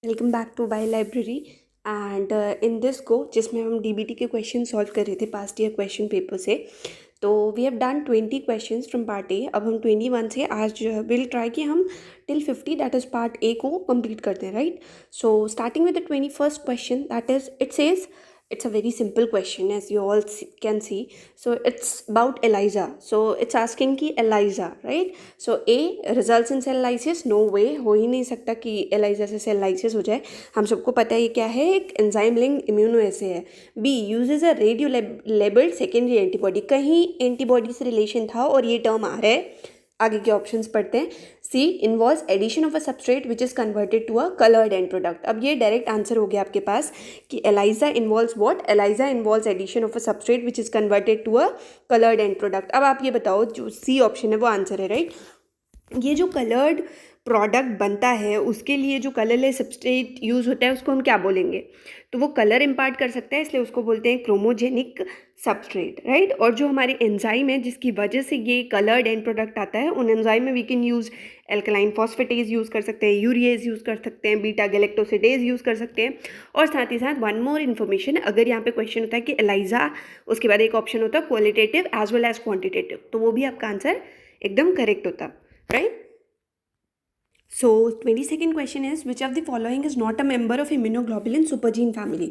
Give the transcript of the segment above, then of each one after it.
Welcome back to by library and in this को जिसमें हम डीबीटी के क्वेश्चन सॉल्व कर रहे थे पास्ट ईयर क्वेश्चन पेपर से। तो we have done 20 questions from part A. अब हम 21 से आज विल ट्राई कि हम till 50 that is part A को कंप्लीट करते हैं, right. So starting with the 21st question that is it says it's a very simple question as you all can see. So it's about ELISA. So it's asking कि ELISA, right? So A results in cell lysis, no way, हो ही नहीं सकता कि ELISA से cell lysis हो जाए। हम सबको पता है ये क्या है, एक enzyme linked immunoassay है। B uses a radio labeled secondary antibody, कहीं antibody से relation था और ये term आ रहा है। आगे के ऑप्शंस पढ़ते हैं। C involves addition of a substrate which is converted to a coloured end product. अब ये डायरेक्ट आंसर हो गया आपके पास कि ELISA involves what, ELISA involves addition of a substrate which is converted to a coloured end product. अब आप ये बताओ जो सी ऑप्शन है वो आंसर है, राइट। ये जो कलर्ड प्रोडक्ट बनता है उसके लिए जो कलरलेस सबस्ट्रेट यूज़ होता है उसको हम क्या बोलेंगे, तो वो कलर इम्पार्ट कर सकता है, इसलिए उसको बोलते हैं क्रोमोजेनिक सबस्ट्रेट, राइट। और जो हमारी एंजाइम है जिसकी वजह से ये कलर्ड एंड प्रोडक्ट आता है, उन एंजाइम में we can use alkaline phosphatase use कर सकते हैं, यूरिएज यूज़ कर सकते हैं, बीटा गैलेक्टोसिडेज यूज़ कर सकते हैं। और साथ ही साथ वन मोर इन्फॉर्मेशन, अगर यहाँ पे क्वेश्चन होता है कि एलाइजा, उसके बाद एक ऑप्शन होता है qualitative as well as quantitative, तो वो भी आपका आंसर एकदम करेक्ट होता, right. So 22nd question is which of the following is not a member of immunoglobulin supergene family।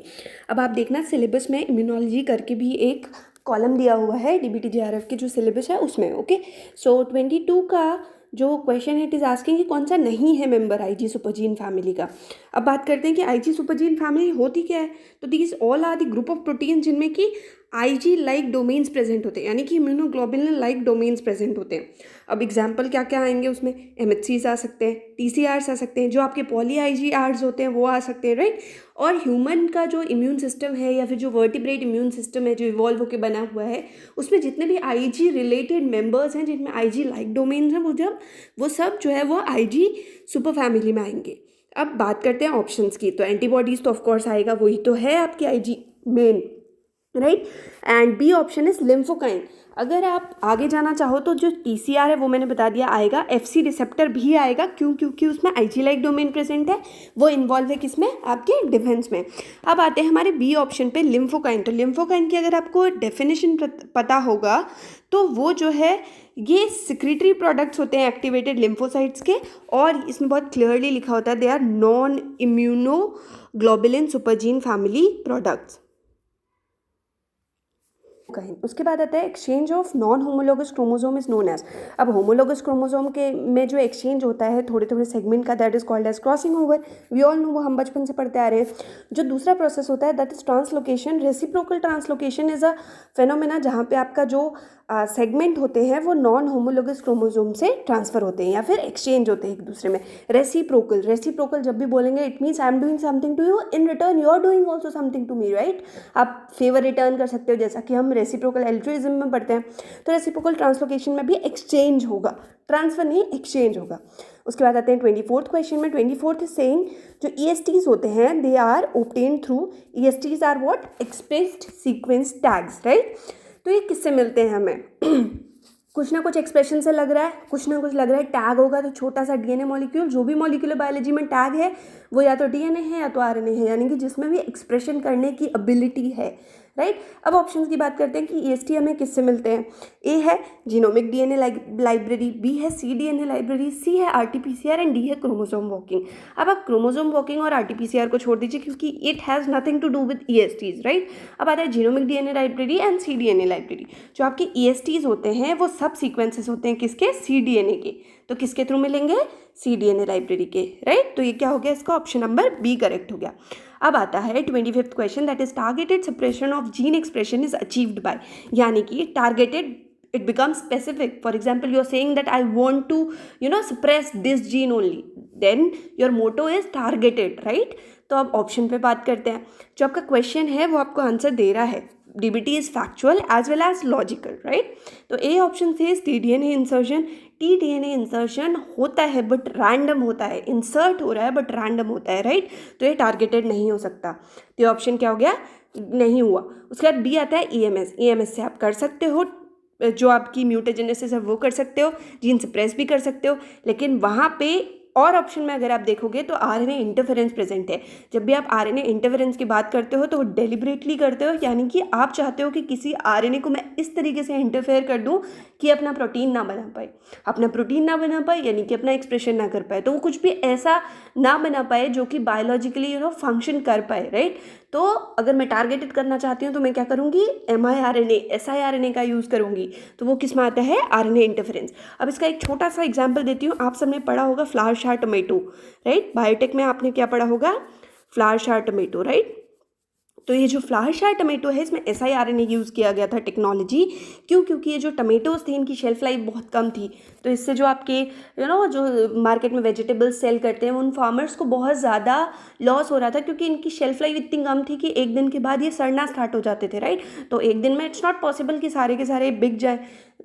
अब आप देखना सिलेबस में इम्यूनोलॉजी करके भी एक कॉलम दिया हुआ है डीबीटी जेआरएफ के जो सिलेबस है उसमें, ओके। सो 22 का जो क्वेश्चन है इट इज़ आस्किंग कि कौन सा नहीं है मेंबर आईजी सुपरजीन फैमिली का। अब बात करते हैं कि आईजी सुपरजीन फैमिली होती क्या है, तो these all are the group of protein जिनमें कि आईजी लाइक डोमेन्स प्रेजेंट होते हैं, यानी कि इम्यूनोग्लोबुलिन लाइक डोमेन्स प्रेजेंट होते हैं। अब एग्जाम्पल क्या क्या आएंगे उसमें, एमएचसीज आ सकते हैं, टीसीआरस आ सकते हैं, जो आपके पॉली आईजीआरस होते हैं वो आ सकते हैं, राइट। और ह्यूमन का जो इम्यून सिस्टम है या फिर जो वर्टिब्रेट इम्यून सिस्टम है जो इवॉल्व होकर बना हुआ है, उसमें जितने भी आईजी रिलेटेड मेंबर्स हैं जिनमें आईजी लाइक डोमेन्स हैं, वो सब जो है वो आईजी सुपर फैमिली में आएंगे। अब बात करते हैं ऑप्शंस की, तो एंटीबॉडीज तो ऑफकोर्स आएगा, वही तो है आपकी I G main, right. And B option is lymphokine. अगर आप आगे जाना चाहो तो जो टीसीआर है वो मैंने बता दिया आएगा, एफसी रिसेप्टर भी आएगा, क्योंकि उसमें आईजी लाइक डोमेन प्रेजेंट है, वो इन्वॉल्व है किसमें, आपके डिफेंस में। अब आते हैं हमारे बी ऑप्शन पे लिम्फोकाइन। तो लिम्फोकाइन की अगर आपको डेफिनेशन पता होगा तो वो जो है ये सिक्रेटरी प्रोडक्ट्स होते हैं एक्टिवेटेड लिम्फोसाइट्स के, और इसमें बहुत क्लियरली लिखा होता है they are non immunoglobulin supergene family products. उसके बाद आता है exchange of non homologous chromosome is known as. अब होमोलोगस क्रोमोसोम के में जो एक्सचेंज होता है थोड़े थोड़े सेगमेंट का, that is called as crossing over. We all know, वो हम बचपन से पढ़ते आ रहे हैं। जो दूसरा प्रोसेस होता है that is translocation. Reciprocal translocation is a phenomena जहाँ पे आपका जो सेगमेंट होते हैं वो नॉन होमोलोगस क्रोमोसोम से ट्रांसफर होते हैं या फिर एक्सचेंज होते हैं एक दूसरे में। रेसिप्रोकल जब भी बोलेंगे it means I am doing something to you, in return you are doing also something to me, right. आप फेवर रिटर्न कर सकते हो, जैसा कि हम रेसिप्रोकल एल्ट्रुइज्म में पढ़ते हैं। तो रेसिप्रोकल ट्रांसलोकेशन में भी एक्सचेंज होगा, ट्रांसफर नहीं, एक्सचेंज होगा। उसके बाद आते हैं 24th क्वेश्चन में। 24th इज सेइंग जो ESTs होते हैं they are obtained through, ESTs are what, expressed sequence tags, right. तो ये किससे मिलते हैं हमें कुछ ना कुछ एक्सप्रेशन से लग रहा है, कुछ ना कुछ लग रहा है। टैग होगा तो छोटा सा डीएनए मॉलिक्यूल, जो भी मॉलिक्यूलर बायोलॉजी में टैग है वो या तो डीएनए है या तो आरएनए है, यानी कि जिसमें भी एक्सप्रेशन करने की एबिलिटी है, राइट। अब ऑप्शंस की बात करते हैं कि EST हमें किससे मिलते हैं। ए है जीनोमिक डीएनए लाइब्रेरी, बी है cDNA लाइब्रेरी, सी है RT-PCR एंड डी है क्रोमोसोम वॉकिंग। अब आप क्रोमोसोम वॉकिंग और RT-PCR को छोड़ दीजिए क्योंकि it has nothing to do with ESTs, right. अब आता है genomic DNA library and cDNA library. जो आपके ESTs होते हैं वो सब सीक्वेंसेस होते हैं किसके, cDNA के, तो किसके थ्रू मिलेंगे, cDNA लाइब्रेरी के, राइट। तो ये क्या हो गया, इसका ऑप्शन नंबर बी करेक्ट हो गया। अब आता है 25th question that is targeted suppression of gene expression is achieved by, यानी कि targeted it becomes specific. For example, you are saying that I want to suppress this gene only, then your motto is targeted, right। तो अब option पे बात करते हैं। जो आपका क्वेश्चन है वो आपको आंसर दे रहा है, DBT is factual as well as logical, right. तो ए ऑप्शन से tDNA इंसर्शन, tDNA इंसर्शन होता है बट रैंडम होता है, इंसर्ट हो रहा है बट रैंडम होता है, राइट। तो ये टारगेटेड नहीं हो सकता, तो ये ऑप्शन क्या हो गया, नहीं हुआ। उसके बाद बी आता है EMS से आप कर सकते हो, जो आपकी म्यूटेजेनेसिस है वो कर सकते हो, जीन सप्रेस भी कर सकते हो, लेकिन वहाँ पे और ऑप्शन में अगर आप देखोगे तो आरएनए इंटरफेरेंस प्रेजेंट है। जब भी आप आरएनए इंटरफेरेंस की बात करते हो तो डेलिबरेटली करते हो, यानी कि आप चाहते हो कि किसी आरएनए को मैं इस तरीके से इंटरफेयर कर दूं कि अपना प्रोटीन ना बना पाए, अपना प्रोटीन ना बना पाए यानी कि अपना एक्सप्रेशन ना कर पाए, तो वो कुछ भी ऐसा ना बना पाए जो कि बायोलॉजिकली फंक्शन कर पाए, राइट। तो अगर मैं टारगेटेड करना चाहती हूँ तो मैं क्या करूँगी, siRNA का यूज़ करूँगी, तो वो किस में आता है, आरएनए इंटरफेरेंस। अब इसका एक छोटा सा एग्जांपल देती हूँ। आप सबने पढ़ा होगा फ्लावर शार टोमेटो, राइट। बायोटेक में आपने क्या पढ़ा होगा, फ्लावर शार टोमेटो, राइट। तो ये जो फ्लावर शार टमेटो है इसमें siRNA यूज़ किया गया था टेक्नोलॉजी। क्यों, क्योंकि ये जो टमेटोज थे इनकी शेल्फ लाइफ बहुत कम थी, तो इससे जो आपके जो मार्केट में वेजिटेबल्स सेल करते हैं उन फार्मर्स को बहुत ज़्यादा लॉस हो रहा था, क्योंकि इनकी शेल्फ लाइफ इतनी कम थी कि एक दिन के बाद ये सड़ना स्टार्ट हो जाते थे, राइट। तो एक दिन में इट्स नॉट पॉसिबल कि सारे के सारे बिक जाए,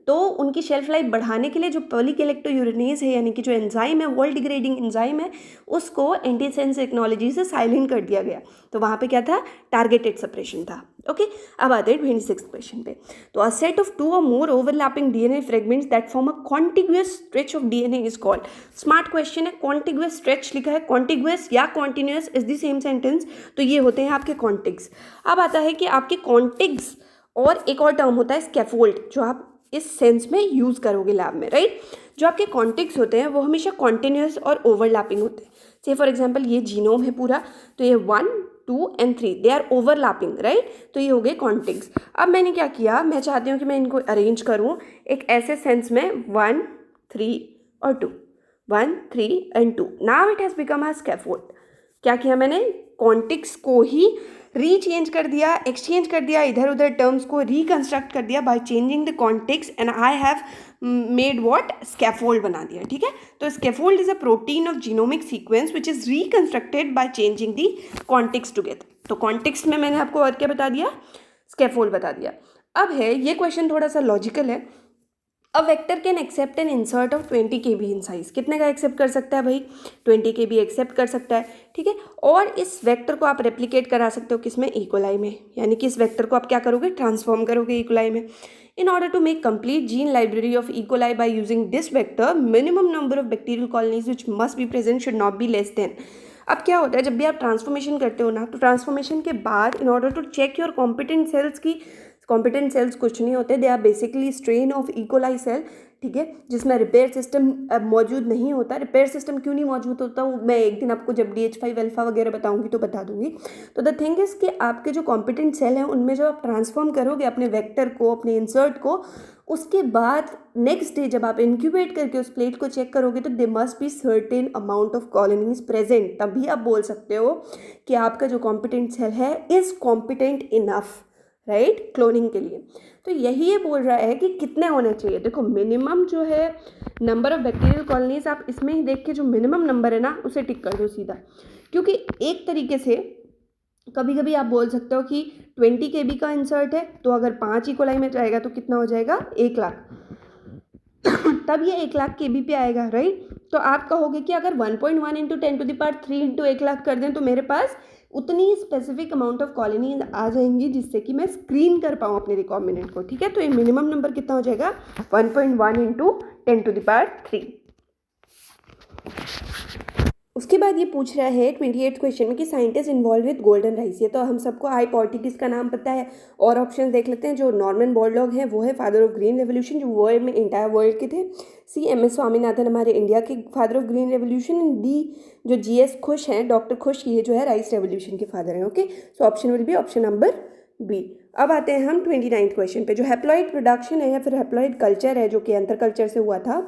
तो उनकी शेल्फ लाइफ बढ़ाने के लिए जो पॉलीकेलेक्टोयूरिनेज है यानी कि जो एंजाइम है, वॉल डिग्रेडिंग एंजाइम है, उसको एंटीसेंस टेक्नोलॉजी से साइलेंट कर दिया गया। तो वहाँ पे क्या था, टारगेटेड सप्रेशन था। ओके, अब आते हैं 26 क्वेश्चन पे। तो अ सेट ऑफ 2 और more overlapping DNA fragments that form a contiguous stretch of DNA is called. Smart question है, कॉन्टिग्यूअस स्ट्रेच लिखा है, कॉन्टिग्यूअस या continuous is the same sentence, तो ये होते हैं आपके कॉन्टिग्स। अब आता है कि आपके कॉन्टिग्स और एक और टर्म होता है स्कैफोल्ड, जो आप इस सेंस में यूज़ करोगे लैब में, राइट। जो आपके कॉन्टिग्स होते हैं वो हमेशा कॉन्टिन्यूअस और ओवरलैपिंग होते हैं। से फॉर एग्जांपल ये जीनोम है पूरा, तो ये 1, 2 and 3 they are overlapping, right. तो ये हो गए कॉन्टिग्स। अब मैंने क्या किया, मैं चाहती हूँ कि मैं इनको अरेंज करूँ एक ऐसे सेंस में 1, 3 और 2, 1, 3 and 2। Now it has become a scaffold. क्या किया मैंने, कॉन्टिग्स को ही रीचेंज कर दिया, एक्सचेंज कर दिया, इधर उधर टर्म्स को रिकंस्ट्रक्ट कर दिया by changing the contigs, and I have made what, scaffold बना दिया, ठीक है। तो scaffold is a protein of genomic sequence which is reconstructed by changing the contigs together. तो कॉन्टिग्स में मैंने आपको और क्या बता दिया, स्कैफोल्ड बता दिया। अब है ये क्वेश्चन थोड़ा सा लॉजिकल है। A vector can accept an insert of 20 KB in size. कितने का एक्सेप्ट कर सकता है भाई, 20 KB एक्सेप्ट कर सकता है, ठीक है। और इस वेक्टर को आप रेप्लिकेट करा सकते हो किसमें, इकोलाई में, यानी कि इस वेक्टर को आप क्या करोगे, ट्रांसफॉर्म करोगे इकोलाई में। In order to make complete gene library of E. coli by using this vector, minimum number of bacterial colonies which must be present should not be less than। अब क्या होता है, जब भी आप ट्रांसफॉर्मेशन करते हो ना, तो ट्रांसफॉर्मेशन के बाद in order to check your competent cells की, कॉम्पिटेंट सेल्स कुछ नहीं होते, they are basically strain of E coli cell, ठीक है, जिसमें रिपेयर सिस्टम मौजूद नहीं होता। रिपेयर सिस्टम क्यों नहीं मौजूद होता, वो मैं एक दिन आपको जब DH5 अल्फा वगैरह बताऊंगी तो बता दूंगी। तो द थिंग इज कि आपके जो कॉम्पिटेंट सेल हैं उनमें जब आप ट्रांसफॉर्म करोगे अपने वेक्टर को, अपने इंसर्ट को, उसके बाद नेक्स्ट डे जब आप इंक्यूबेट करके उस प्लेट को चेक करोगे तो they must be certain amount of colonies present, तभी आप बोल सकते हो कि आपका जो कॉम्पिटेंट सेल है is competent enough, right, cloning के लिए। तो यही ये बोल रहा है कि कितने होने चाहिए। देखो मिनिमम जो है नंबर ऑफ बैक्टीरियल कॉलोनीज, आप इसमें ही देख के जो मिनिमम नंबर है ना उसे टिक कर दो सीधा, क्योंकि एक तरीके से कभी कभी आप बोल सकते हो कि 20 KB का इंसर्ट है, तो अगर 5 इकोलाई में जाएगा तो कितना हो जाएगा, 1 लाख तब ये 1 लाख KB पे आएगा, राइट। तो आप कहोगे कि अगर 1.1 × 10³ 3 × 1 लाख कर दें तो मेरे पास उतनी स्पेसिफिक अमाउंट ऑफ कॉलोनीज आ जाएंगी जिससे कि मैं स्क्रीन कर पाऊँ अपने रिकॉम्बिनेंट को, ठीक है। तो ये मिनिमम नंबर कितना हो जाएगा, 1.1 × 10³ 3। उसके बाद ये पूछ रहा है 28 क्वेश्चन में कि scientist involve with golden rice. ये तो हम सबको आई पॉर्टिकिस का नाम पता है, और ऑप्शन देख लेते हैं। जो नॉर्मन बोरलॉग हैं वो है फादर ऑफ ग्रीन रेवोल्यूशन, जो वर्ल्ड में इंटायर वर्ल्ड के थे। सी MS स्वामीनाथन हमारे इंडिया के father of green revolution. And the जो GS खुश हैं, डॉक्टर खुश, ये जो है राइस रेवोल्यूशन के फादर हैं। Okay, so option will be option number B. अब आते हैं हम 29 क्वेश्चन पे। जो हैप्लॉइड प्रोडक्शन है या फिर हैप्लॉइड कल्चर है, जो कि एंथर कल्चर से हुआ था।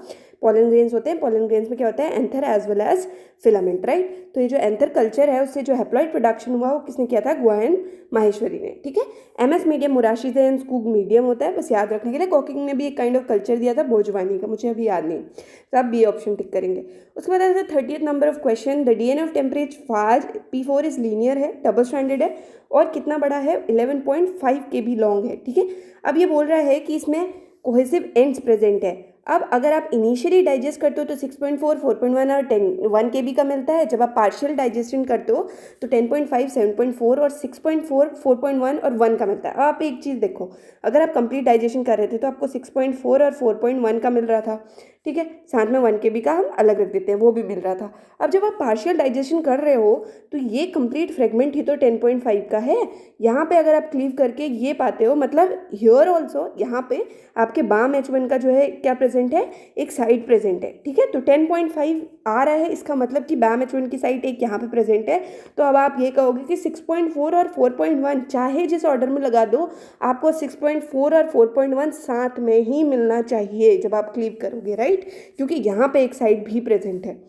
पॉलन ग्रेन्स होते हैं, पॉलन ग्रेन्स में क्या होता है, anther as well as filament, right. तो ये जो एंथर कल्चर है उससे जो हैप्लॉइड प्रोडक्शन हुआ वो किसने किया था, गुआयन माहेश्वरी ने, ठीक है। MS मीडियम मुराशी से, एंड स्कूग मीडियम होता है, बस याद रखने के लिए। कॉकिंग ने भी एक काइंड ऑफ कल्चर दिया था भोजवानी का, मुझे अभी याद नहीं, तो आप बी ऑप्शन टिक करेंगे। उसके बाद आता है 30th number of question. The DNA of temperature phage P4 is linear है, डबल स्टैंडर्ड है, और कितना बड़ा है, 11.5 KB लॉन्ग है, ठीक है। अब ये बोल रहा है कि इसमें कोहेसिव एंड्स प्रेजेंट है। अब अगर आप इनिशियली डाइजेस्ट करते हो तो 6.4, 4.1 और 1 KB का मिलता है। जब आप पार्शियल डाइजेशन करते हो तो 10.5, 7.4 और 6.4, 4.1 और 1 का मिलता है। अब आप एक चीज़ देखो, अगर आप कंप्लीट डाइजेशन कर रहे थे तो आपको 6.4 और 4.1 का मिल रहा था, ठीक है, साथ में 1 kb का हम अलग रख देते हैं, वो भी मिल रहा था। अब जब आप पार्शियल डाइजेशन कर रहे हो तो ये कंप्लीट फ्रेगमेंट ही तो 10.5 का है। यहाँ पे अगर आप क्लीव करके ये पाते हो, मतलब हियर ऑल्सो यहाँ पे आपके बाम H1 का जो है क्या प्रेजेंट है, एक साइड प्रेजेंट है। ठीक है, तो 10.5 आ रहा है, इसका मतलब कि बाम H1 की साइड एक यहाँ पे प्रेजेंट है। तो अब आप ये कहोगे कि 6.4 और 4.1 चाहे जिस ऑर्डर में लगा दो, आपको 6.4 और 4.1 साथ में ही मिलना चाहिए जब आप क्लीव करोगे, राइट, क्योंकि यहाँ पे एक साइड भी प्रेजेंट है।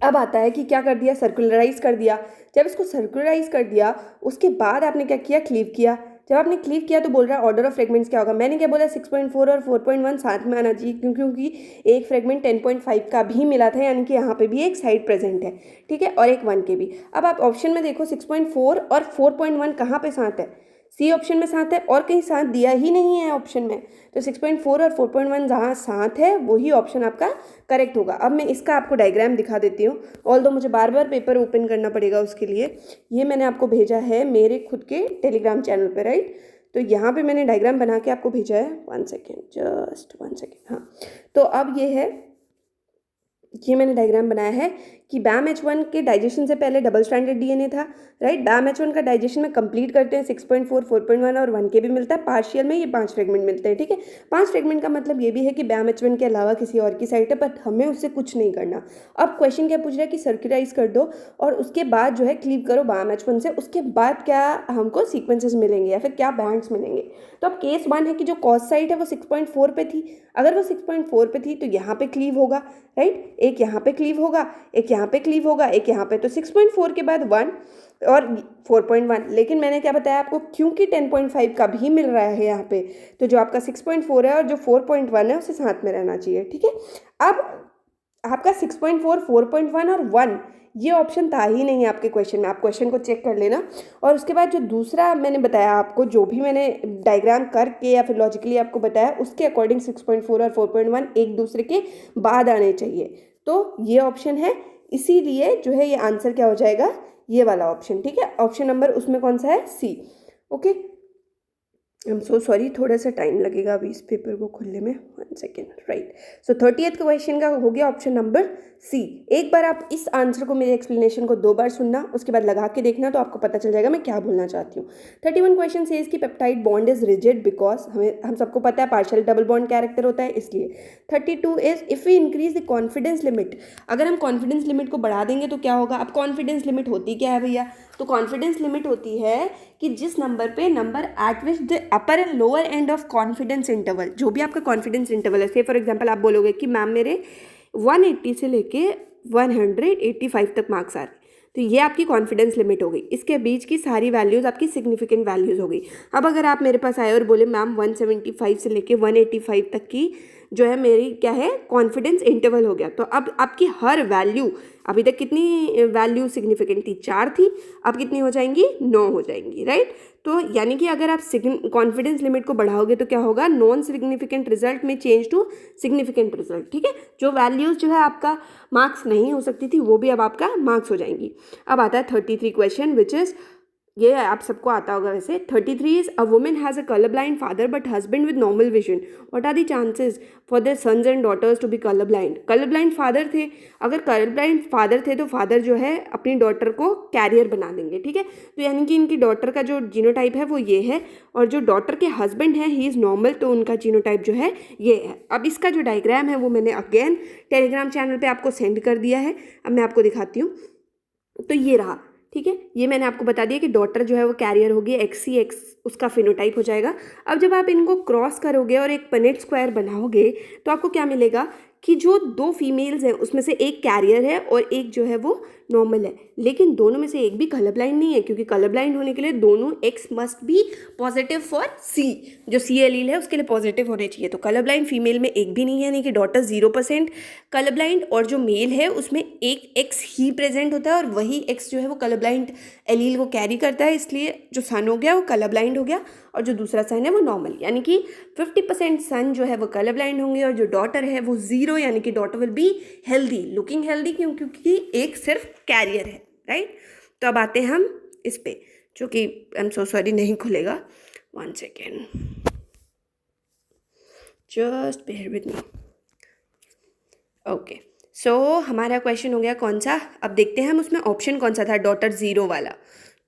अब आता है कि क्या कर दिया, सर्कुलराइज कर दिया। जब इसको सर्कुलराइज कर दिया उसके बाद आपने क्या किया, क्लीव किया। जब आपने क्लीव किया तो बोल रहा है ऑर्डर ऑफ फ्रेगमेंट्स क्या होगा। मैंने क्या बोला, 6.4 और 4.1 साथ में आना चाहिए, क्योंकि एक फ्रेगमेंट 10.5 का भी मिला था, यानी कि यहाँ पे भी एक साइड प्रेजेंट है। ठीक है, और एक 1 kb। अब आप ऑप्शन में देखो 6.4 और 4.1 कहाँ पे साथ है, सी ऑप्शन में साथ है, और कहीं साथ दिया ही नहीं है ऑप्शन में। तो 6.4 और 4.1 जहाँ साथ है वही ऑप्शन आपका करेक्ट होगा। अब मैं इसका आपको डायग्राम दिखा देती हूँ, ऑल्दो मुझे बार बार पेपर ओपन करना पड़ेगा उसके लिए। ये मैंने आपको भेजा है मेरे खुद के टेलीग्राम चैनल पे, राइट। तो यहाँ पे मैंने डायग्राम बना के आपको भेजा है, 1 सेकेंड, जस्ट 1 सेकेंड। हाँ, तो अब ये है, ये मैंने डायग्राम बनाया है कि बैम H1 के डाइजेशन से पहले डबल स्ट्रैंडेड डीएनए था, राइट। बैम H1 का डाइजेशन में कंप्लीट करते हैं 6.4, 4.1 और 1 kb मिलता है। पार्शियल में ये 5 फ्रेगमेंट मिलते हैं। ठीक है, 5 फ्रेगमेंट का मतलब ये भी है कि बैम H1 के अलावा किसी और की साइट है, बट हमें उससे कुछ नहीं करना। अब क्वेश्चन क्या पूछ रहा है कि सर्कुलराइज कर दो और उसके बाद जो है क्लीव करो बैम H1 से, उसके बाद क्या हमको सीक्वेंसेस मिलेंगे या फिर क्या बैंड्स मिलेंगे। तो अब केस 1 है कि जो कॉस्ट साइट है वो 6.4 पे थी, अगर वो 6.4 पे थी तो यहाँ पे क्लीव होगा, राइट। एक यहाँ पे क्लीव होगा, एक यहाँ पे क्लीव होगा, एक यहाँ पे। तो 6.4 के बाद 1 और 4.1। लेकिन मैंने क्या बताया आपको, क्योंकि 10.5 का भी मिल रहा है यहाँ पे, तो जो आपका 6.4 है और जो 4.1 है उसे साथ में रहना चाहिए। ठीक है, अब आपका 6.4, 4.1 और 1 ये ऑप्शन था ही नहीं आपके क्वेश्चन में। आप क्वेश्चन को चेक कर लेना। और उसके बाद जो दूसरा मैंने बताया आपको, जो भी मैंने डायग्राम करके या फिर लॉजिकली आपको बताया, उसके अकॉर्डिंग 6.4 और 4.1 एक दूसरे के बाद आने चाहिए। तो ये ऑप्शन है, इसीलिए जो है ये आंसर क्या हो जाएगा, ये वाला ऑप्शन। ठीक है, ऑप्शन नंबर उसमें कौन सा है, C. Okay, I am so sorry, थोड़ा सा टाइम लगेगा अभी इस पेपर को खुलने में, 1 सेकेंड, राइट। सो 30th क्वेश्चन का हो गया ऑप्शन नंबर सी। एक बार आप इस आंसर को, मेरे एक्सप्लेनेशन को 2 बार सुनना, उसके बाद लगा के देखना, तो आपको पता चल जाएगा मैं क्या बोलना चाहती हूँ। 31 क्वेश्चन से इसकी peptide bond is rigid because, हम सबको पता है पार्शियल डबल बॉन्ड कैरेक्टर होता है, इसलिए। 32 is if we increase the confidence limit, अगर हम कॉन्फिडेंस लिमिट को बढ़ा देंगे तो क्या होगा। अब कॉन्फिडेंस लिमिट होती क्या है भैया, तो कॉन्फिडेंस लिमिट होती है कि जिस नंबर पे number eight which the upper and lower end of confidence interval, जो भी आपका कॉन्फिडेंस इंटरवल है, से फॉर एग्जांपल आप बोलोगे कि मैम मेरे 180 से लेके 185 तक मार्क्स आ रहे, तो ये आपकी कॉन्फिडेंस लिमिट हो गई। इसके बीच की सारी वैल्यूज़ आपकी सिग्निफिकेंट वैल्यूज़ हो गई। अब अगर आप मेरे पास आए और बोले मैम 175 से लेके 185 तक की जो है मेरी क्या है, कॉन्फिडेंस इंटरवल हो गया, तो अब आपकी हर वैल्यू, अभी तक कितनी वैल्यू सिग्निफिकेंट थी, 4 थी, अब कितनी हो जाएंगी, 9 हो जाएंगी, राइट। तो यानी कि अगर आप कॉन्फिडेंस लिमिट को बढ़ाओगे तो क्या होगा, नॉन सिग्निफिकेंट रिजल्ट में चेंज टू सिग्निफिकेंट रिजल्ट। ठीक है, जो वैल्यूज़ जो है आपका मार्क्स नहीं हो सकती थी वो भी अब आपका मार्क्स हो जाएंगी। अब आता है 33 क्वेश्चन विच इज़, ये आप सबको आता होगा वैसे। 33 is a women has a colour blind father but husband with normal vision, what are the chances for their sons and daughters to be colour blind. Colour blind father थे, अगर colour blind father थे तो father जो है अपनी daughter को career बना देंगे। ठीक है, तो यानी कि इनकी डॉटर का जो जीनोटाइप है वो ये है, और जो डॉटर के हस्बैंड है ही इज़ नॉर्मल, तो उनका जीनोटाइप जो है ये है। अब इसका जो डायग्राम है वो मैंने अगेन टेलीग्राम चैनल पर आपको सेंड कर दिया है, अब मैं आपको दिखाती हूँ। तो ये रहा, ठीक है, ये मैंने आपको बता दिया कि डॉटर जो है वो कैरियर होगी, XCX उसका फिनोटाइप हो जाएगा। अब जब आप इनको क्रॉस करोगे और एक पनेट स्क्वायर बनाओगे तो आपको क्या मिलेगा कि जो 2 फीमेल्स हैं उसमें से एक कैरियर है और एक जो है वो नॉर्मल है, लेकिन दोनों में से एक भी कलर ब्लाइंड नहीं है, क्योंकि कलर ब्लाइंड होने के लिए दोनों X must be positive for C, जो C एलील है उसके लिए पॉजिटिव होने चाहिए। तो कलर ब्लाइंड फीमेल में एक भी नहीं है, यानी कि डॉटर 0% कलर ब्लाइंड, और जो मेल है उसमें एक X ही प्रेजेंट होता है और वही X जो है वो कलर ब्लाइंड एलील को कैरी करता है, इसलिए जो सन हो गया वो कलर ब्लाइंड हो गया और जो दूसरा सन है वो नॉर्मल, यानी कि 50% सन जो है वो कलर ब्लाइंड होंगे और जो डॉटर है वो 0, यानी कि daughter will be healthy, looking healthy, क्योंकि एक सिर्फ कैरियर है, राइट। तो अब आते हैं हम इस पे, जो कि आई एम सो सॉरी नहीं खुलेगा, 1 second, just bear with me. Okay, so हमारा क्वेश्चन हो गया कौन सा, अब देखते हैं हम उसमें ऑप्शन कौन सा था, डॉटर ज़ीरो वाला।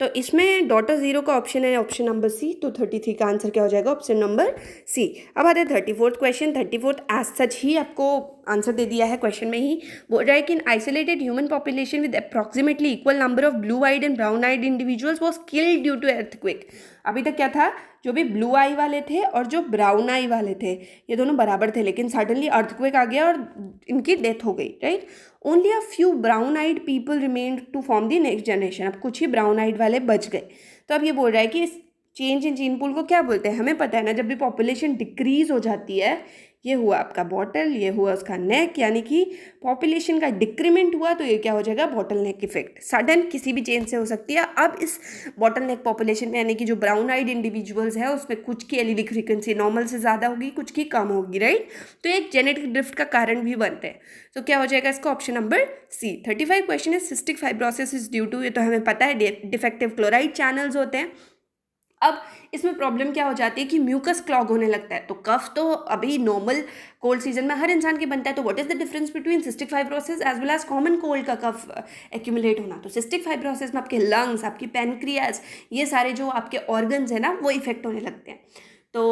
तो इसमें डॉटर ज़ीरो का ऑप्शन है ऑप्शन नंबर सी, तो 33 का आंसर क्या हो जाएगा, ऑप्शन नंबर सी। अब आते हैं 34th question. 34th as such ही आपको आंसर दे दिया है क्वेश्चन में ही, बोल रहा है कि in isolated human population with approximately equal number of blue eyed and brown eyed individuals was killed due to earthquake. अभी तक क्या था, जो भी ब्लू आई वाले थे और जो ब्राउन आई वाले थे ये दोनों बराबर थे, लेकिन सडनली अर्थक्वेक आ गया और इनकी डेथ हो गई, right. Only a few brown eyed people remained to form the next generation. अब कुछ ही ब्राउन आइड वाले बच गए। तो अब ये बोल रहा है कि इस चेंज इन जीन पूल को क्या बोलते हैं, हमें पता है ना, जब भी पॉपुलेशन डिक्रीज हो जाती है, ये हुआ आपका बॉटल, ये हुआ उसका नेक, यानी कि पॉपुलेशन का डिक्रीमेंट हुआ, तो ये क्या हो जाएगा, बॉटल नेक इफेक्ट। सडन किसी भी चेंज से हो सकती है। अब इस बॉटल नेक पॉपुलेशन में यानी कि जो ब्राउन आइड इंडिविजुअल्स है उसमें कुछ की एलीलिक फ्रीक्वेंसी नॉर्मल से ज़्यादा होगी, कुछ की कम होगी, राइट। तो एक जेनेटिक ड्रिफ्ट का कारण भी बनते हैं। तो क्या हो जाएगा इसका, ऑप्शन नंबर सी। 35 क्वेश्चन है cystic fibrosis is due to, ये तो हमें पता है, डिफेक्टिव क्लोराइड चैनल्स होते हैं। अब इसमें प्रॉब्लम क्या हो जाती है कि म्यूकस क्लॉग होने लगता है। तो कफ तो अभी नॉर्मल कोल्ड सीजन में हर इंसान के बनता है, तो what is the difference between cystic fibrosis as well as common cold का कफ एक्यूमुलेट होना। तो सिस्टिक फाइब्रोसिस में आपके लंग्स, आपकी पैनक्रियाज, ये सारे जो आपके ऑर्गन्स है ना, वो इफेक्ट होने लगते हैं। तो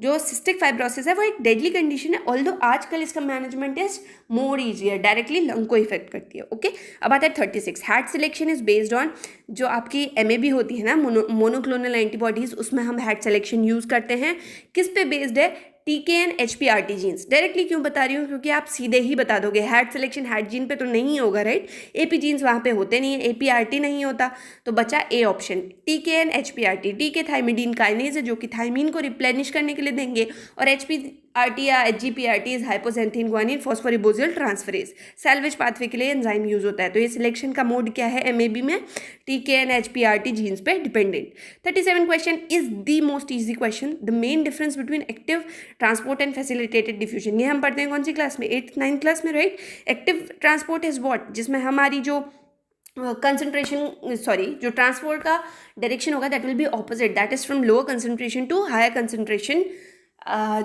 जो सिस्टिक फाइब्रोसिस है वो एक डेडली कंडीशन है, ऑल्दो आजकल इसका management is more easier, directly lung को इफेक्ट करती है। ओके, अब आता है 36। Had selection is based on, जो आपकी MAB होती है ना, मोनोक्लोनल एंटीबॉडीज, उसमें हम हैड सिलेक्शन यूज़ करते हैं। किस पे बेस्ड है, TKN HPRT जीन्स। डायरेक्टली क्यों बता रही हूँ, क्योंकि आप सीधे ही बता दोगे हैड सिलेक्शन हैड जीन पे तो नहीं होगा, राइट। AP जीन्स वहाँ पे होते नहीं है, APRT नहीं होता, तो बचा A option, TKN HPRT। TK thymidine kinase है जो कि थाइमीन को रिप्लेनिश करने के लिए देंगे, और HPRT या HGPRT is hypoxanthine guanine phosphoribosyl transferase, salvage pathway के लिए एंजाइम यूज होता है। तो ये सिलेक्शन का मोड क्या है MAB में, TKN HPRT जीन्स पे dependent. 37 question is the most easy question, the main difference between active transport and facilitated diffusion. ये हम पढ़ते हैं कौन सी क्लास में, 8th 9th क्लास में, right. Active transport is what, जिसमें हमारी जो कंसंट्रेशन, सॉरी, जो ट्रांसपोर्ट का डायरेक्शन होगा that will be opposite, that is from lower concentration to higher concentration.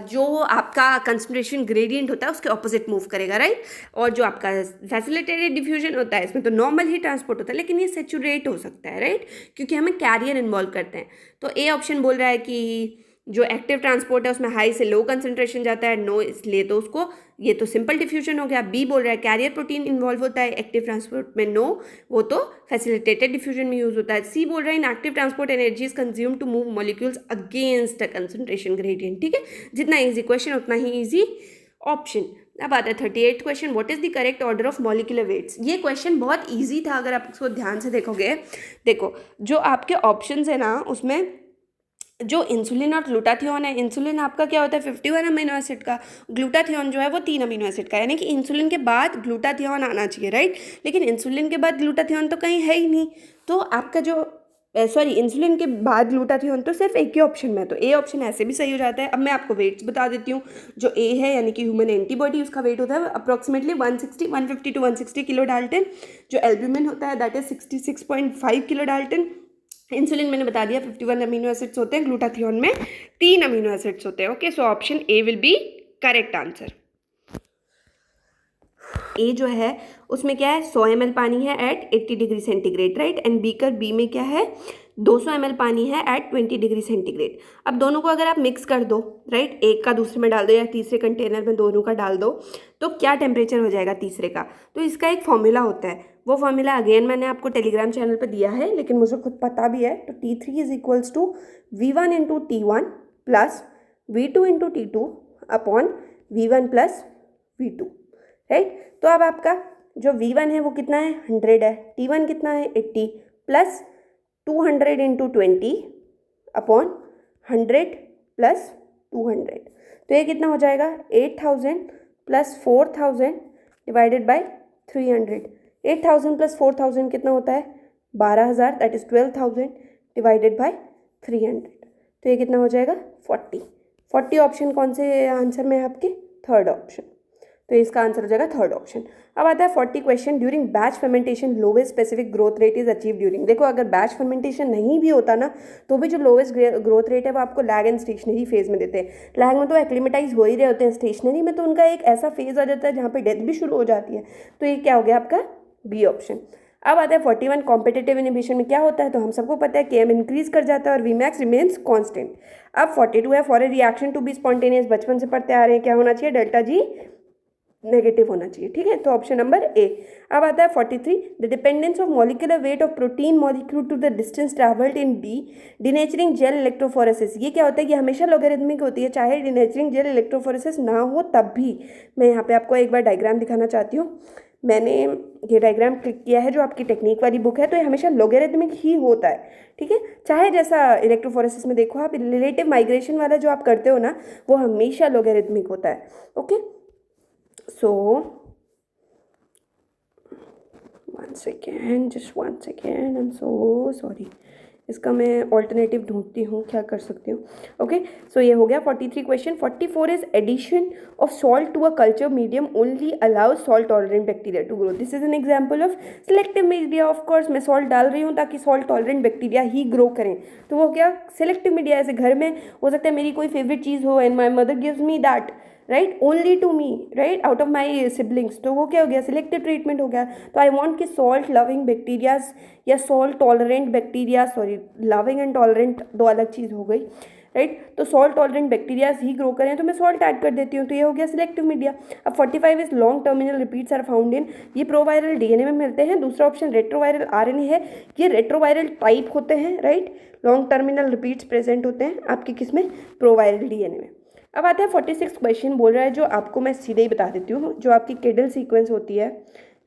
जो आपका कंसंट्रेशन ग्रेडियंट होता है उसके ऑपोजिट मूव करेगा, राइट। और जो आपका फैसिलिटेटेड डिफ्यूजन होता है इसमें तो नॉर्मल ही ट्रांसपोर्ट होता है, लेकिन ये सेचुरेट हो सकता है, राइट, क्योंकि हमें कैरियर इन्वॉल्व करते हैं। तो ए ऑप्शन बोल रहा है कि जो एक्टिव ट्रांसपोर्ट है उसमें हाई से लो कंसंट्रेशन जाता है, नो, इसलिए तो उसको, ये तो सिंपल डिफ्यूजन हो गया। बी बोल रहा है कैरियर प्रोटीन इन्वॉल्व होता है एक्टिव ट्रांसपोर्ट में, नो, वो तो फैसिलिटेटेड डिफ्यूजन में यूज होता है। सी बोल रहा है in active transport energy is consume to move molecules against a concentration gradient. ठीक है, जितना ईजी क्वेश्चन उतना ही ईजी ऑप्शन। अब आता है 38th question, what is the correct order of molecular weights. ये क्वेश्चन बहुत ईजी था अगर आप इसको ध्यान से देखोगे। देखो जो आपके ऑप्शंस है ना, उसमें जो इंसुलिन और ग्लूटाथियोन है, इंसुलिन आपका क्या होता है 51 अमीनो एसिड का, ग्लूटाथियोन जो है वो 3 अमीनो एसिड का, यानी कि इंसुलिन के बाद ग्लूटाथियोन आना चाहिए, राइट। लेकिन इंसुलिन के बाद ग्लूटाथियोन तो कहीं है ही नहीं, तो आपका जो सॉरी इंसुलिन के बाद ग्लूटाथियोन तो सिर्फ एक ही ऑप्शन में है, तो ए ऑप्शन ऐसे भी सही हो जाता है। अब मैं आपको वेट्स बता देती हूँ। जो ए है यानी कि ह्यूमन एंटीबॉडी, उसका वेट होता है अप्रॉक्सीमेटली 150 टू 160 किलो डाल्टन। जो एल्ब्यूमिन होता है that is 66.5 kilo Dalton. Insulin मैंने बता दिया 51 अमीनो एसिड्स होते हैं, ग्लूटाथियोन में 3 अमीनो एसिड्स होते हैं। Okay, so option A will be correct answer. A जो है उसमें क्या है, 100 ml पानी है at 80 degree centigrade, right. And beaker B में क्या है, 200 ml पानी है एट 20 डिग्री सेंटीग्रेड। अब दोनों को अगर आप मिक्स कर दो, राइट, एक का दूसरे में डाल दो या तीसरे कंटेनर में दोनों का डाल दो, तो क्या टेम्परेचर हो जाएगा तीसरे का। तो इसका एक फॉर्मूला होता है, वो फॉर्मूला अगेन मैंने आपको टेलीग्राम चैनल पर दिया है, लेकिन मुझे खुद पता भी है। तो T3 is equals to V1 into T1 plus V2 into T2 upon V1 plus V2, right. तो अब आपका जो V1 है वो कितना है, 100 है, T1 कितना है 80 प्लस 200 इंटू 20 अपॉन 100 प्लस 200, तो ये कितना हो जाएगा 8000 प्लस 4000 डिवाइडेड बाय 300। 8000 प्लस 4000 कितना होता है 12000, दैट इज 12000 डिवाइडेड बाय 300, तो ये कितना हो जाएगा 40। ऑप्शन कौन से आंसर में है आपके, थर्ड ऑप्शन। तो इसका आंसर हो जाएगा थर्ड ऑप्शन। अब आता है 40 question, during batch fermentation lowest specific growth rate is achieve during. देखो अगर बैच फर्मेंटेशन नहीं भी होता ना तो भी जो लोवेस्ट ग्रोथ रेट है वो आपको लैग एंड स्टेशनरी फेज में देते हैं। लैग में तो एक्लिमेटाइज हो ही रहे होते हैं, स्टेशनरी में तो उनका एक ऐसा फेज आ जाता है जहाँ पे डेथ भी शुरू हो जाती है। तो ये क्या हो गया आपका बी ऑप्शन। अब आता है 41 कॉम्पिटिटिव इनिबिशन में क्या होता है, तो हम सबको पता है Km इंक्रीज कर जाता है और Vmax रिमेन्स कांस्टेंट। अब 42 है, for a reaction to be spontaneous, बचपन से पढ़ते आ रहे हैं क्या होना चाहिए, डेल्टा जी नेगेटिव होना चाहिए, ठीक है, तो ऑप्शन नंबर ए। अब आता है 43, the dependence of molecular weight of protein molecule to the distance travelled in the denaturing gel electrophoresis. ये क्या होता है कि हमेशा लॉगरिथमिक होती है, चाहे डिनेचरिंग जेल इलेक्ट्रोफोरेसिस ना हो तब भी। मैं यहाँ पे आपको एक बार डायग्राम दिखाना चाहती हूँ। मैंने ये डायग्राम क्लिक किया है जो आपकी टेक्निक वाली बुक है, तो ये हमेशा लॉगरिथमिक ही होता है, ठीक है। चाहे जैसा इलेक्ट्रोफोरेसिस में देखो आप, रिलेटिव माइग्रेशन वाला जो आप करते हो ना वो हमेशा लॉगरिथमिक होता है, okay. So 1 second, just 1 second, I am so sorry. इसका मैं ऑल्टरनेटिव ढूंढती हूँ, क्या कर सकती हूँ, ओके। सो ये हो गया 43 question. 44 is addition of salt to a culture medium only allows salt tolerant bacteria to grow. This is an example of selective media. Of course मैं सॉल्ट डाल रही हूँ ताकि सॉल्ट टॉलरेंट बैक्टीरिया ही ग्रो करें, तो वो क्या सिलेक्टिव मीडिया। ऐसे घर में हो सकता है मेरी कोई फेवरेट चीज़ हो and my mother gives me that, right, only to me, right, out of my siblings, तो वो क्या हो गया सिलेक्टिव ट्रीटमेंट हो गया। तो आई वॉन्ट कि सॉल्ट लविंग बैक्टीरियाज या salt tolerant bacteria, sorry loving and tolerant दो अलग चीज़ हो गई, राइट, तो सॉल्ट टॉलरेंट बैक्टीरियाज ही ग्रो करें तो मैं सॉल्ट ऐड कर देती हूँ, तो ये हो गया सिलेक्टिव मीडिया। अब 45 is long terminal repeats are found in, ये प्रोवायरल डीएनए में मिलते हैं। दूसरा ऑप्शन रेट्रोवायरल आरएनए है, ये रेट्रोवायरल टाइप होते हैं, right, long terminal repeats present होते हैं आपके किसमें, प्रोवायरल डीएनए में। अब आता है 46 क्वेश्चन, बोल रहा है जो आपको मैं सीधे ही बता देती हूँ, जो आपकी केडल सीक्वेंस होती है,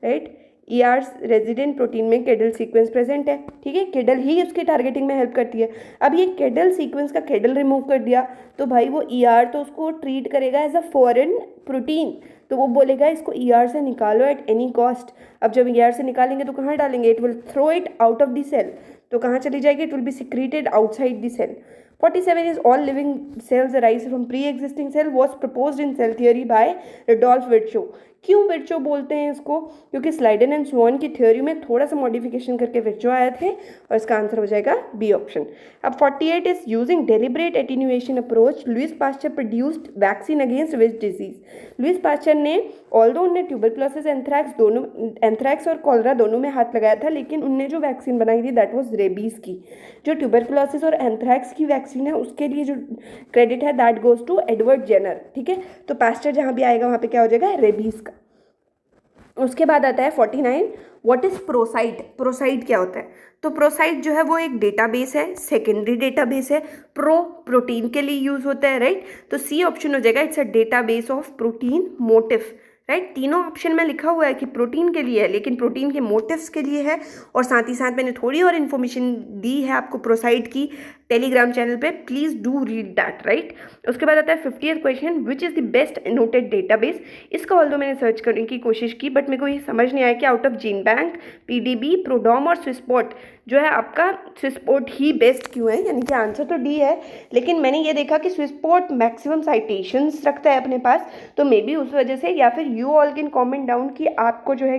राइट, ER रेजिडेंट प्रोटीन में केडल सीक्वेंस प्रेजेंट है, ठीक है, केडल ही उसकी टारगेटिंग में हेल्प करती है। अब ये केडल सीक्वेंस का केडल रिमूव कर दिया तो भाई वो ER तो उसको ट्रीट करेगा एज अ फॉरेन प्रोटीन, तो वो बोलेगा इसको ER से निकालो एट एनी कॉस्ट। अब जब ER से निकालेंगे तो कहाँ डालेंगे, it will throw it out of the cell, तो कहाँ चली जाएगी, it will be secreted outside the cell. 47 is all living cells arise from pre-existing cell was proposed in cell theory by Rudolf Virchow। क्यों Virchow बोलते हैं इसको, क्योंकि स्लाइडन and स्वान की थ्योरी में थोड़ा सा मॉडिफिकेशन करके विर्चो आए थे, और इसका आंसर हो जाएगा बी ऑप्शन। अब 48 is using deliberate attenuation approach Louis Pasteur produced vaccine against which disease. Louis Pasteur ने ऑल्दो उन्हें ट्यूबरक्लोसिस एंथ्रैक्स और कॉलरा दोनों में हाथ लगाया था, लेकिन उनने जो वैक्सीन बनाई थी दैट वाज रेबीज की। जो ट्यूबरक्लोसिस और एंथ्रैक्स की वैक्सीन है उसके लिए जो क्रेडिट है that goes to Edward Jenner, ठीक है, तो पास्चर जहाँ भी आएगा वहाँ पे क्या हो जाएगा, रेबीज का। उसके बाद आता है 49, व्हाट इज प्रोसाइट। प्रोसाइट क्या होता है, तो प्रोसाइट जो है वो एक डेटाबेस है, सेकेंडरी डेटाबेस है, प्रोटीन के लिए यूज होता है, राइट, तो सी ऑप्शन हो जाएगा, it's a database of protein motive, right. तीनों ऑप्शन में लिखा हुआ है कि प्रोटीन के लिए है, लेकिन प्रोटीन के मोटिव्स के लिए है, और साथ ही साथ मैंने थोड़ी और इन्फॉर्मेशन दी है आपको प्रोसाइट की टेलीग्राम चैनल पे, please do read that, right. उसके बाद आता है 50th question, which is the best noted database. इसका ऑल्दो मैंने सर्च करने की कोशिश की बट मेरे को ये समझ नहीं आया कि out of gene bank, PDB, प्रोडॉम और स्विस्पॉट जो है आपका स्विस्पॉट ही बेस्ट क्यों है, यानी कि आंसर तो डी है, लेकिन मैंने ये देखा कि स्विस्पॉट मैक्सिमम साइटेशंस रखता है अपने पास, तो मे बी उस वजह से, या फिर you all can comment down कि आपको जो है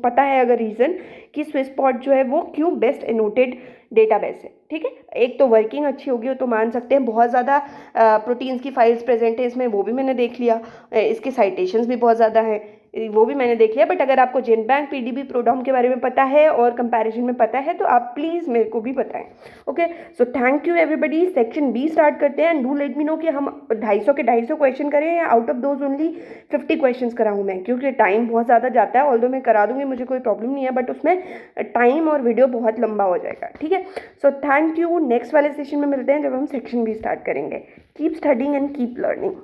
पता है अगर रीज़न कि स्विस्पॉट जो है वो क्यों बेस्ट नोटेड डेटाबेस है, ठीक है। एक तो वर्किंग अच्छी होगी तो मान सकते हैं, बहुत ज़्यादा प्रोटीन्स की फाइल्स प्रेजेंट है इसमें, वो भी मैंने देख लिया, इसके साइटेशंस भी बहुत ज़्यादा हैं, वो भी मैंने देख लिया। बट अगर आपको जेन बैंक, PDB, प्रोडॉम के बारे में पता है और कंपैरिजन में पता है तो आप प्लीज़ मेरे को भी बताएं, okay. So thank you everybody. Section B start करते हैं, and do let me know कि हम 250 के 250 क्वेश्चन करें या out of those only 50 question कराऊँ मैं, क्योंकि टाइम बहुत ज़्यादा जाता है। ऑल्दो मैं करा दूँगी, मुझे कोई प्रॉब्लम नहीं है, बट उसमें टाइम और वीडियो बहुत लंबा हो जाएगा, ठीक है। सो थैंक यू, नेक्स्ट वाले सेशन में मिलते हैं जब हम सेक्शन बी स्टार्ट करेंगे। Keep studying and keep learning.